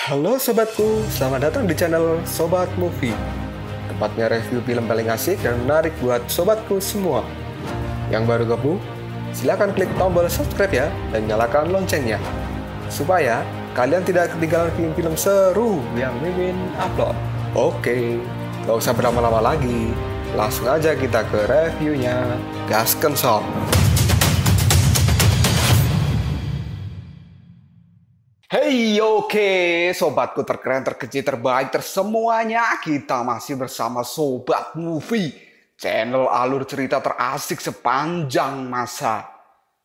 Halo sobatku, selamat datang di channel Sobat Movie. Tempatnya review film paling asik dan menarik buat sobatku semua. Yang baru gabung, silahkan klik tombol subscribe ya dan nyalakan loncengnya, supaya kalian tidak ketinggalan film-film seru yang Mimin upload. Oke, gak usah berlama-lama lagi, langsung aja kita ke reviewnya. Gasken sob. Hey, oke, sobatku terkeren, terkecil, terbaik, tersemuanya. Kita masih bersama Sobat Movie, channel alur cerita terasik sepanjang masa.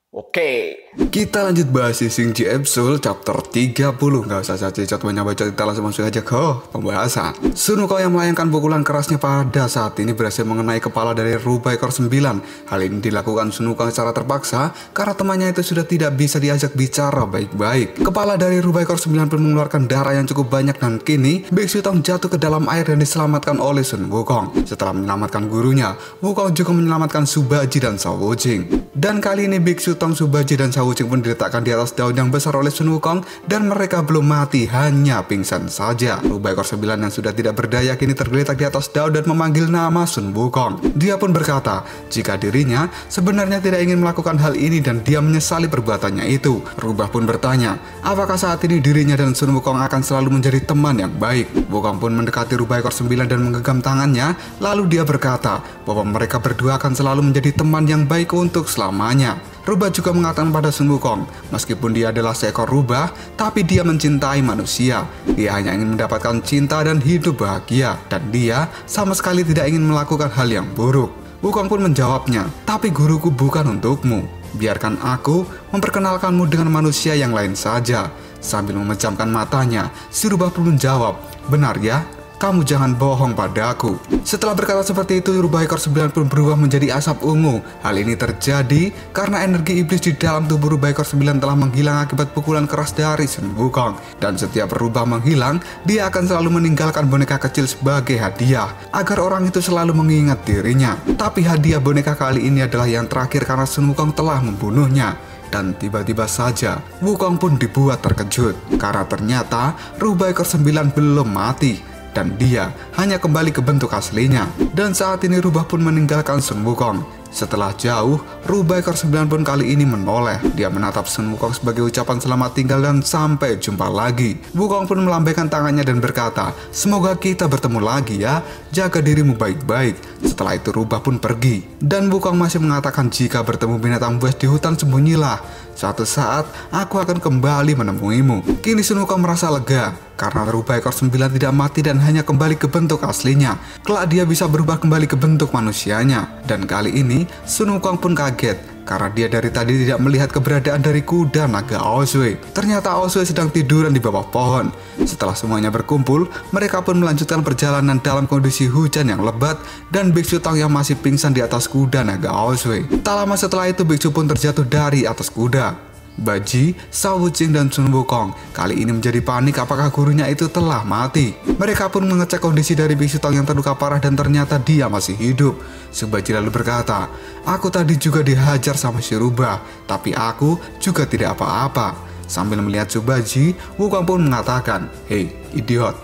Oke, kita lanjut bahas Shingji episode chapter 30. Gak usah cacot banyak baca, kita langsung masuk aja ke pembahasan. Sun Wukong yang melayangkan pukulan kerasnya pada saat ini berhasil mengenai kepala dari rubah ekor 9. Hal ini dilakukan Sun Wukong secara terpaksa karena temannya itu sudah tidak bisa diajak bicara baik-baik. Kepala dari rubah ekor 9 pun mengeluarkan darah yang cukup banyak dan kini Biksu Tong jatuh ke dalam air dan diselamatkan oleh Sun Wukong. Setelah menyelamatkan gurunya, Wukong juga menyelamatkan Subaji dan Shao Wujing. Dan kali ini Biksu Tong, Subaji dan Shao Wujing pun diletakkan di atas daun yang besar oleh Sun Wukong dan mereka belum mati, hanya pingsan saja. Rubah ekor 9 yang sudah tidak berdaya kini tergeletak di atas daun dan memanggil nama Sun Wukong. Dia pun berkata jika dirinya sebenarnya tidak ingin melakukan hal ini dan dia menyesali perbuatannya itu. Rubah pun bertanya apakah saat ini dirinya dan Sun Wukong akan selalu menjadi teman yang baik. Wukong pun mendekati rubah ekor 9 dan menggenggam tangannya, lalu dia berkata bahwa mereka berdua akan selalu menjadi teman yang baik untuk selamanya. Rubah juga mengatakan pada Sun Wukong, meskipun dia adalah seekor rubah, tapi dia mencintai manusia. Dia hanya ingin mendapatkan cinta dan hidup bahagia, dan dia sama sekali tidak ingin melakukan hal yang buruk. Wukong pun menjawabnya, tapi guruku bukan untukmu. Biarkan aku memperkenalkanmu dengan manusia yang lain saja. Sambil memejamkan matanya, si rubah pun menjawab, benar ya? Kamu jangan bohong padaku. Setelah berkata seperti itu, rubah ekor 9 pun berubah menjadi asap ungu. Hal ini terjadi karena energi iblis di dalam tubuh rubah ekor 9 telah menghilang akibat pukulan keras dari Sun Wukong. Dan setiap rubah menghilang, dia akan selalu meninggalkan boneka kecil sebagai hadiah, agar orang itu selalu mengingat dirinya. Tapi hadiah boneka kali ini adalah yang terakhir karena Sun Wukong telah membunuhnya. Dan tiba-tiba saja, Wukong pun dibuat terkejut, karena ternyata rubah ekor 9 belum mati. Dan dia hanya kembali ke bentuk aslinya. Dan saat ini rubah pun meninggalkan Sun Wukong. Setelah jauh, rubah ekor 9 pun kali ini menoleh. Dia menatap Sun Wukong sebagai ucapan selamat tinggal dan sampai jumpa lagi. Wukong pun melambaikan tangannya dan berkata, semoga kita bertemu lagi ya, jaga dirimu baik-baik. Setelah itu rubah pun pergi. Dan Wukong masih mengatakan jika bertemu binatang buas di hutan sembunyilah. Suatu saat aku akan kembali menemuimu. Kini Sun Wukong merasa lega karena rubah ekor 9 tidak mati dan hanya kembali ke bentuk aslinya. Kelak dia bisa berubah kembali ke bentuk manusianya. Dan kali ini Sun Wukong pun kaget karena dia dari tadi tidak melihat keberadaan dari kuda naga Aozue. Ternyata Aozue sedang tiduran di bawah pohon. Setelah semuanya berkumpul, mereka pun melanjutkan perjalanan dalam kondisi hujan yang lebat dan Biksu Tong yang masih pingsan di atas kuda naga Aozue. Tak lama setelah itu Biksu pun terjatuh dari atas kuda. Baji, Shao Wujing dan Sun Wukong kali ini menjadi panik apakah gurunya itu telah mati. Mereka pun mengecek kondisi dari Biksu Tong yang terluka parah dan ternyata dia masih hidup. Subaji lalu berkata, aku tadi juga dihajar sama si rubah, tapi aku juga tidak apa-apa. Sambil melihat Subaji, Wukong pun mengatakan, hei idiot,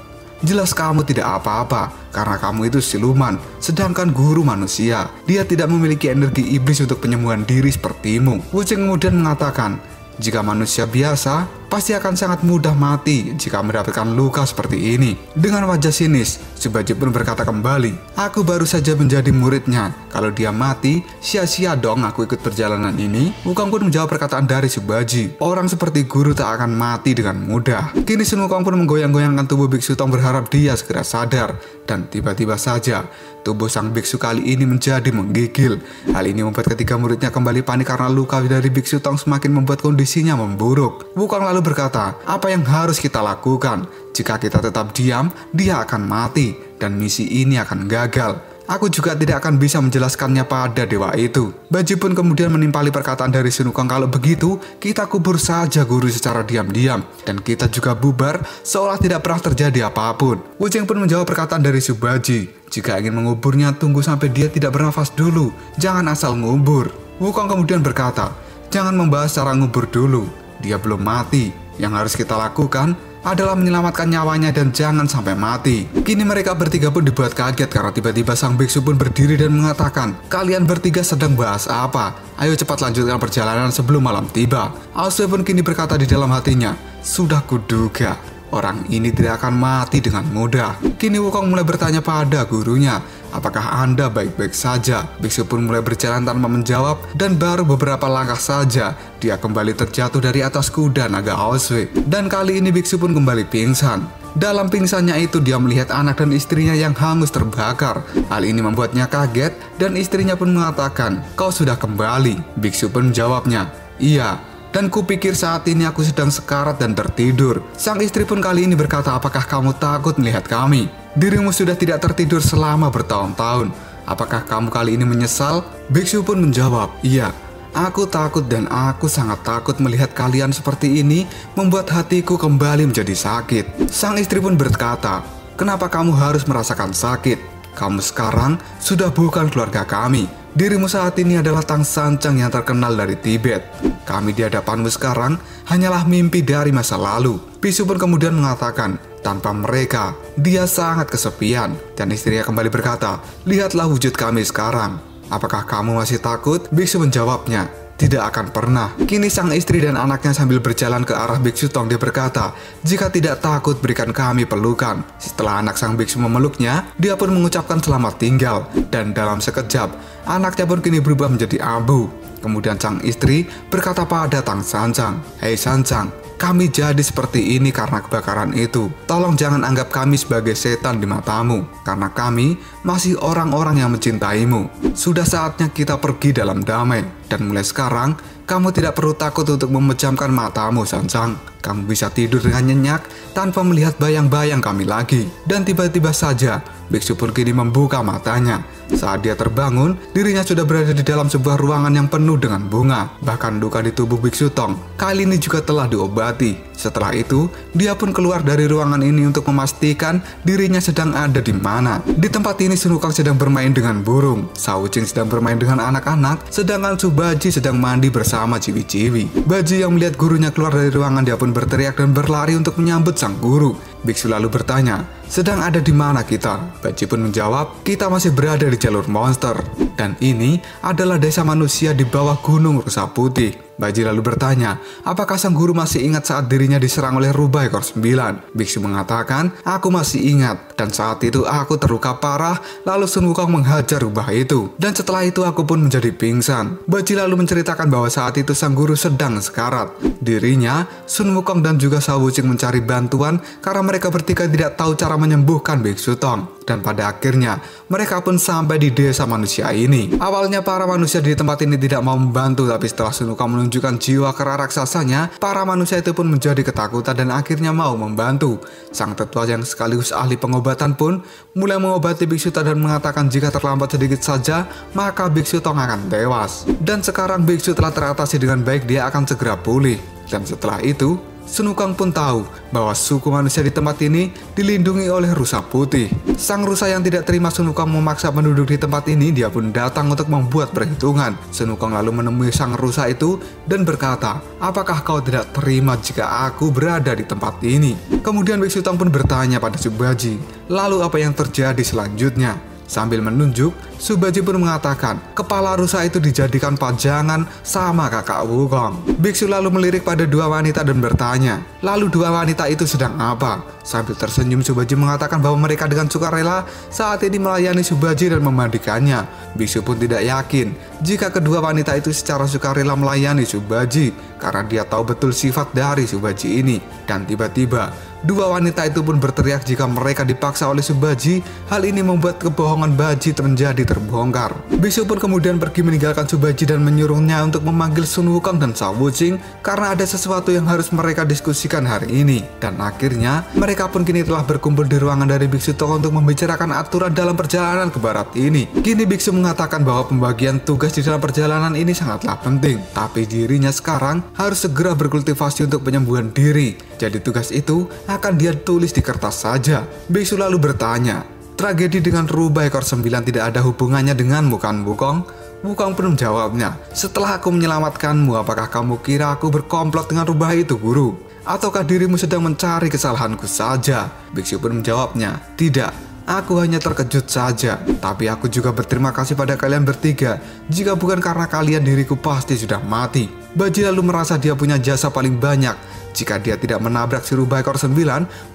jelas kamu tidak apa-apa karena kamu itu siluman, sedangkan guru manusia. Dia tidak memiliki energi iblis untuk penyembuhan diri sepertimu. Wujing kemudian mengatakan, jika manusia biasa, pasti akan sangat mudah mati jika mendapatkan luka seperti ini. Dengan wajah sinis, Subaji pun berkata kembali, aku baru saja menjadi muridnya. Kalau dia mati, sia-sia dong aku ikut perjalanan ini. Wukong pun menjawab perkataan dari Subaji. Orang seperti guru tak akan mati dengan mudah. Kini Sun Wukong pun menggoyang-goyangkan tubuh Biksu Tong berharap dia segera sadar. Dan tiba-tiba saja, tubuh sang biksu kali ini menjadi menggigil. Hal ini membuat ketiga muridnya kembali panik karena luka dari Biksu Tong semakin membuat kondisinya memburuk. Wukong lalu berkata, apa yang harus kita lakukan? Jika kita tetap diam, dia akan mati dan misi ini akan gagal. Aku juga tidak akan bisa menjelaskannya pada dewa itu. Baji pun kemudian menimpali perkataan dari Sun Wukong, kalau begitu kita kubur saja guru secara diam-diam dan kita juga bubar seolah tidak pernah terjadi apapun. Wujing pun menjawab perkataan dari Subaji, jika ingin menguburnya tunggu sampai dia tidak bernafas dulu, jangan asal ngubur. Wukong kemudian berkata, jangan membahas cara ngubur dulu, dia belum mati. Yang harus kita lakukan adalah menyelamatkan nyawanya dan jangan sampai mati. Kini mereka bertiga pun dibuat kaget karena tiba-tiba sang biksu pun berdiri dan mengatakan, "Kalian bertiga sedang bahas apa? Ayo cepat lanjutkan perjalanan sebelum malam tiba." Aosue pun kini berkata di dalam hatinya, "Sudah kuduga, orang ini tidak akan mati dengan mudah." Kini Wukong mulai bertanya pada gurunya, "Apakah Anda baik-baik saja?" Biksu pun mulai berjalan tanpa menjawab dan baru beberapa langkah saja dia kembali terjatuh dari atas kuda naga Aosue. Dan kali ini biksu pun kembali pingsan. Dalam pingsannya itu dia melihat anak dan istrinya yang hangus terbakar. Hal ini membuatnya kaget dan istrinya pun mengatakan, "Kau sudah kembali?" Biksu pun menjawabnya, "Iya. Dan kupikir saat ini aku sedang sekarat dan tertidur." Sang istri pun kali ini berkata, "Apakah kamu takut melihat kami? Dirimu sudah tidak tertidur selama bertahun-tahun. Apakah kamu kali ini menyesal?" Biksu pun menjawab, "Iya, aku takut dan aku sangat takut melihat kalian seperti ini membuat hatiku kembali menjadi sakit." Sang istri pun berkata, "Kenapa kamu harus merasakan sakit? Kamu sekarang sudah bukan keluarga kami. Dirimu saat ini adalah Tang Sanjang yang terkenal dari Tibet. Kami di hadapanmu sekarang hanyalah mimpi dari masa lalu." Biksu pun kemudian mengatakan, "Tanpa mereka, dia sangat kesepian." Dan istrinya kembali berkata, "Lihatlah wujud kami sekarang. Apakah kamu masih takut?" Biksu menjawabnya, "Tidak akan pernah." Kini sang istri dan anaknya sambil berjalan ke arah Biksu Tong, dia berkata, "Jika tidak takut, berikan kami pelukan." Setelah anak sang biksu memeluknya, dia pun mengucapkan selamat tinggal. Dan dalam sekejap, anaknya pun kini berubah menjadi abu. Kemudian sang istri berkata pada Tang Sanjang, "Hei Sanjang, kami jadi seperti ini karena kebakaran itu. Tolong jangan anggap kami sebagai setan di matamu, karena kami masih orang-orang yang mencintaimu. Sudah saatnya kita pergi dalam damai. Dan mulai sekarang, kamu tidak perlu takut untuk memejamkan matamu, Sanjang. Kamu bisa tidur dengan nyenyak tanpa melihat bayang-bayang kami lagi." Dan tiba-tiba saja, biksu pun kini membuka matanya. Saat dia terbangun, dirinya sudah berada di dalam sebuah ruangan yang penuh dengan bunga. Bahkan luka di tubuh Biksu Tong kali ini juga telah diobati. Setelah itu, dia pun keluar dari ruangan ini untuk memastikan dirinya sedang ada di mana. Di tempat ini Sun Wukong sedang bermain dengan burung, Shao Wuqing sedang bermain dengan anak-anak, sedangkan Su Baji sedang mandi bersama ciwi-ciwi. Baji yang melihat gurunya keluar dari ruangan, dia pun berteriak dan berlari untuk menyambut sang guru. Biksu lalu bertanya, "Sedang ada di mana kita?" Baji pun menjawab, "Kita masih berada di jalur monster. Dan ini adalah desa manusia di bawah gunung rusa putih." Baji lalu bertanya, "Apakah sang guru masih ingat saat dirinya diserang oleh rubah ekor 9? Biksu mengatakan, "Aku masih ingat. Dan saat itu aku terluka parah, lalu Sun Wukong menghajar rubah itu. Dan setelah itu aku pun menjadi pingsan." Baji lalu menceritakan bahwa saat itu sang guru sedang sekarat. Dirinya, Sun Wukong dan juga Shao Wuqing mencari bantuan karena mereka bertiga tidak tahu cara menyembuhkan Biksu Tong. Dan pada akhirnya, mereka pun sampai di desa manusia ini. Awalnya para manusia di tempat ini tidak mau membantu, tapi setelah Sun Wukong menunjukkan jiwa kera raksasanya, para manusia itu pun menjadi ketakutan dan akhirnya mau membantu. Sang tetua yang sekaligus ahli pengobatan pun mulai mengobati Biksu Tong dan mengatakan jika terlambat sedikit saja, maka Biksu Tong akan tewas. Dan sekarang Biksu telah teratasi dengan baik, dia akan segera pulih. Dan setelah itu, Sun Wukong pun tahu bahwa suku manusia di tempat ini dilindungi oleh rusa putih. Sang rusa yang tidak terima Sun Wukong memaksa penduduk di tempat ini, dia pun datang untuk membuat perhitungan. Sun Wukong lalu menemui sang rusa itu dan berkata, "Apakah kau tidak terima jika aku berada di tempat ini?" Kemudian Biksu Tong pun bertanya pada Subaji, "Lalu apa yang terjadi selanjutnya?" Sambil menunjuk, Subaji pun mengatakan, "Kepala rusa itu dijadikan pajangan sama kakak Wukong." Biksu lalu melirik pada dua wanita dan bertanya, "Lalu dua wanita itu sedang apa?" Sambil tersenyum, Subaji mengatakan bahwa mereka dengan sukarela saat ini melayani Subaji dan memandikannya. Biksu pun tidak yakin jika kedua wanita itu secara sukarela melayani Subaji karena dia tahu betul sifat dari Subaji ini. Dan tiba-tiba, dua wanita itu pun berteriak jika mereka dipaksa oleh Subaji. Hal ini membuat kebohongan Baji menjadi terbongkar. Biksu pun kemudian pergi meninggalkan Subaji dan menyuruhnya untuk memanggil Sun Wukong dan Shao Wuqing karena ada sesuatu yang harus mereka diskusikan hari ini. Dan akhirnya mereka pun kini telah berkumpul di ruangan dari Biksu Tong untuk membicarakan aturan dalam perjalanan ke barat ini. Kini Biksu mengatakan bahwa pembagian tugas di dalam perjalanan ini sangatlah penting, tapi dirinya sekarang harus segera berkultivasi untuk penyembuhan diri. Jadi tugas itu akan dia tulis di kertas saja. Biksu lalu bertanya, "Tragedi dengan rubah ekor 9 tidak ada hubungannya denganmu kan, Wukong?" Wukong pun menjawabnya, "Setelah aku menyelamatkanmu, apakah kamu kira aku berkomplot dengan rubah itu, guru?" Ataukah dirimu sedang mencari kesalahanku saja? Biksu pun menjawabnya, tidak, aku hanya terkejut saja. Tapi aku juga berterima kasih pada kalian bertiga. Jika bukan karena kalian, diriku pasti sudah mati. Baji lalu merasa dia punya jasa paling banyak. Jika dia tidak menabrak si rubah ekor 9,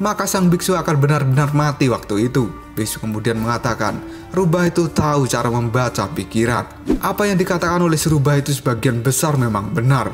maka sang biksu akan benar-benar mati waktu itu. Biksu kemudian mengatakan, rubah itu tahu cara membaca pikiran. Apa yang dikatakan oleh si rubah itu sebagian besar memang benar.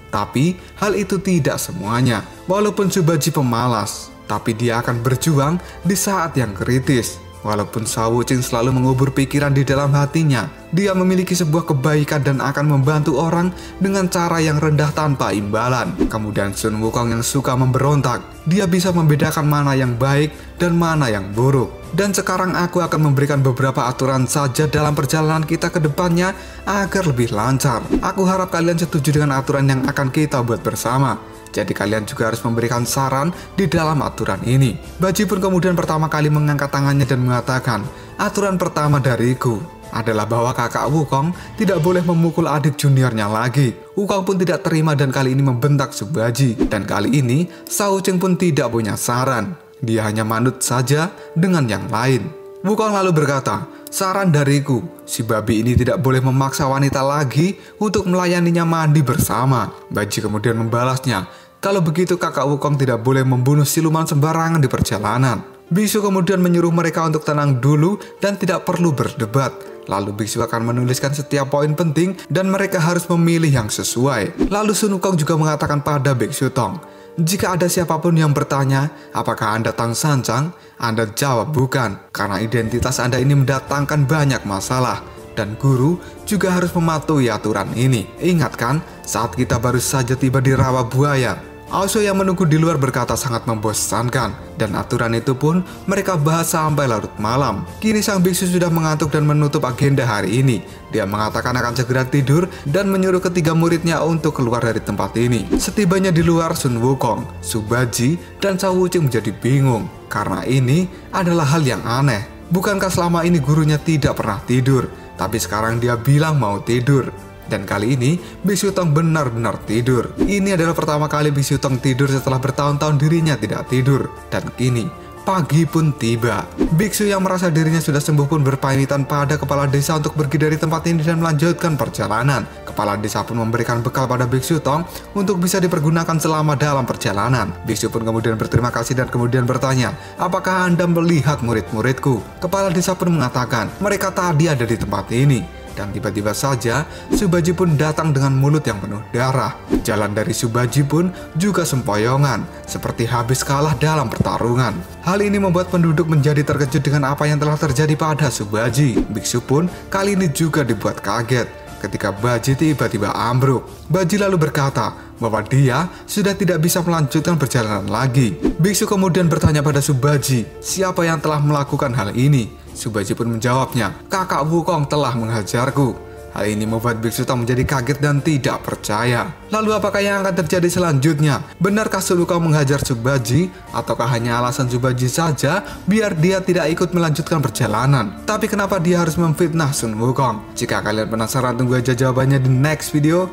Tapi hal itu tidak semuanya. Walaupun Subaji pemalas, tapi dia akan berjuang di saat yang kritis. Walaupun Shao Wuqing selalu mengubur pikiran di dalam hatinya, dia memiliki sebuah kebaikan dan akan membantu orang dengan cara yang rendah tanpa imbalan. Kemudian Sun Wukong yang suka memberontak, dia bisa membedakan mana yang baik dan mana yang buruk. Dan sekarang aku akan memberikan beberapa aturan saja dalam perjalanan kita ke depannya agar lebih lancar. Aku harap kalian setuju dengan aturan yang akan kita buat bersama. Jadi kalian juga harus memberikan saran di dalam aturan ini. Baji pun kemudian pertama kali mengangkat tangannya dan mengatakan, aturan pertama dariku adalah bahwa kakak Wukong tidak boleh memukul adik juniornya lagi. Wukong pun tidak terima dan kali ini membentak Subaji. Dan kali ini Shao Wuqing pun tidak punya saran. Dia hanya manut saja dengan yang lain. Wukong lalu berkata, saran dariku, si babi ini tidak boleh memaksa wanita lagi untuk melayaninya mandi bersama. Baji kemudian membalasnya, kalau begitu kakak Wukong tidak boleh membunuh siluman sembarangan di perjalanan. Biksu kemudian menyuruh mereka untuk tenang dulu dan tidak perlu berdebat. Lalu biksu akan menuliskan setiap poin penting dan mereka harus memilih yang sesuai. Lalu Sun Wukong juga mengatakan pada Biksu Tong, jika ada siapapun yang bertanya, apakah Anda Tang Sanjang? Anda jawab bukan, karena identitas Anda ini mendatangkan banyak masalah. Dan guru juga harus mematuhi aturan ini. Ingat kan, saat kita baru saja tiba di rawa buaya, Aosu yang menunggu di luar berkata sangat membosankan. Dan aturan itu pun mereka bahas sampai larut malam. Kini sang biksu sudah mengantuk dan menutup agenda hari ini. Dia mengatakan akan segera tidur dan menyuruh ketiga muridnya untuk keluar dari tempat ini. Setibanya di luar, Sun Wukong, Subaji, dan Shao Wuqing menjadi bingung. Karena ini adalah hal yang aneh. Bukankah selama ini gurunya tidak pernah tidur? Tapi sekarang dia bilang mau tidur. Dan kali ini Biksu Tong benar-benar tidur. Ini adalah pertama kali Biksu Tong tidur setelah bertahun-tahun dirinya tidak tidur. Dan kini pagi pun tiba. Biksu yang merasa dirinya sudah sembuh pun berpamitan pada kepala desa untuk pergi dari tempat ini dan melanjutkan perjalanan. Kepala desa pun memberikan bekal pada Biksu Tong untuk bisa dipergunakan selama dalam perjalanan. Biksu pun kemudian berterima kasih dan kemudian bertanya, apakah Anda melihat murid-muridku? Kepala desa pun mengatakan, mereka tadi ada di tempat ini. Dan tiba-tiba saja Subaji pun datang dengan mulut yang penuh darah. Jalan dari Subaji pun juga sempoyongan, seperti habis kalah dalam pertarungan. Hal ini membuat penduduk menjadi terkejut dengan apa yang telah terjadi pada Subaji. Biksu pun kali ini juga dibuat kaget ketika Baji tiba-tiba ambruk. Baji lalu berkata bahwa dia sudah tidak bisa melanjutkan perjalanan lagi. Biksu kemudian bertanya pada Subaji, siapa yang telah melakukan hal ini? Subaji pun menjawabnya, kakak Wukong telah menghajarku. Hal ini membuat Biksu Tong menjadi kaget dan tidak percaya. Lalu apakah yang akan terjadi selanjutnya? Benarkah Sun Wukong menghajar Subaji? Ataukah hanya alasan Subaji saja biar dia tidak ikut melanjutkan perjalanan? Tapi kenapa dia harus memfitnah Sun Wukong? Jika kalian penasaran, tunggu aja jawabannya di next video.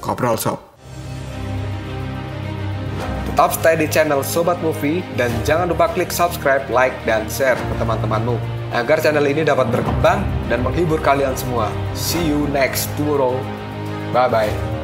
Koprol Shop. Tetap stay di channel Sobat Movie dan jangan lupa klik subscribe, like, dan share ke teman-temanmu agar channel ini dapat berkembang dan menghibur kalian semua. See you next tomorrow. Bye-bye.